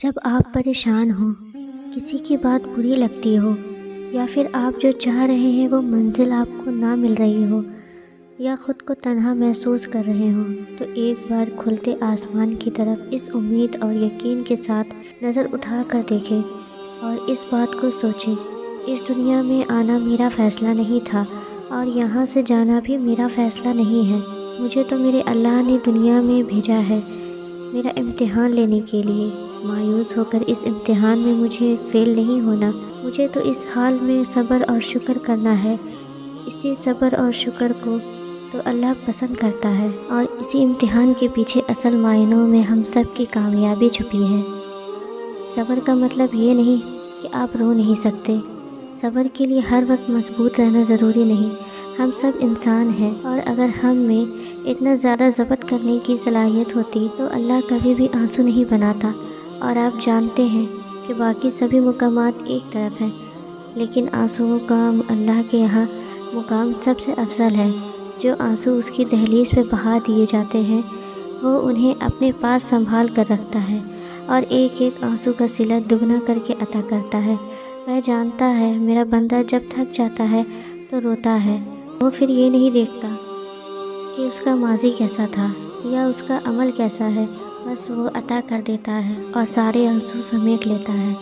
جب آپ پریشان ہوں، کسی کی بات بری لگتی ہو، یا پھر آپ جو چاہ رہے ہیں وہ منزل آپ کو نہ مل رہی ہو، یا خود کو تنہا محسوس کر رہے ہوں، تو ایک بار کھلتے آسمان کی طرف اس امید اور یقین کے ساتھ نظر اٹھا کر دیکھیں اور اس بات کو سوچیں: اس دنیا میں آنا میرا فیصلہ نہیں تھا، اور یہاں سے جانا بھی میرا فیصلہ نہیں ہے۔ مجھے تو میرے اللہ نے دنیا میں بھیجا ہے میرا امتحان لینے کے لیے۔ مایوس ہو کر اس امتحان میں مجھے فیل نہیں ہونا، مجھے تو اس حال میں صبر اور شکر کرنا ہے۔ اسی صبر اور شکر کو تو اللہ پسند کرتا ہے، اور اسی امتحان کے پیچھے اصل معنوں میں ہم سب کی کامیابی چھپی ہے۔ صبر کا مطلب یہ نہیں کہ آپ رو نہیں سکتے۔ صبر کے لیے ہر وقت مضبوط رہنا ضروری نہیں۔ ہم سب انسان ہیں، اور اگر ہم میں اتنا زیادہ ضبط کرنے کی صلاحیت ہوتی تو اللہ کبھی بھی آنسو نہیں بناتا۔ اور آپ جانتے ہیں کہ باقی سبھی مقامات ایک طرف ہیں، لیکن آنسوؤں کا اللہ کے یہاں مقام سب سے افضل ہے۔ جو آنسو اس کی دہلیز پہ بہا دیے جاتے ہیں، وہ انہیں اپنے پاس سنبھال کر رکھتا ہے، اور ایک ایک آنسو کا صلہ دگنا کر کے عطا کرتا ہے۔ وہ جانتا ہے میرا بندہ جب تھک جاتا ہے تو روتا ہے، وہ پھر یہ نہیں دیکھتا کہ اس کا ماضی کیسا تھا یا اس کا عمل کیسا ہے، بس وہ عطا کر دیتا ہے اور سارے آنسو سمیٹ لیتا ہے۔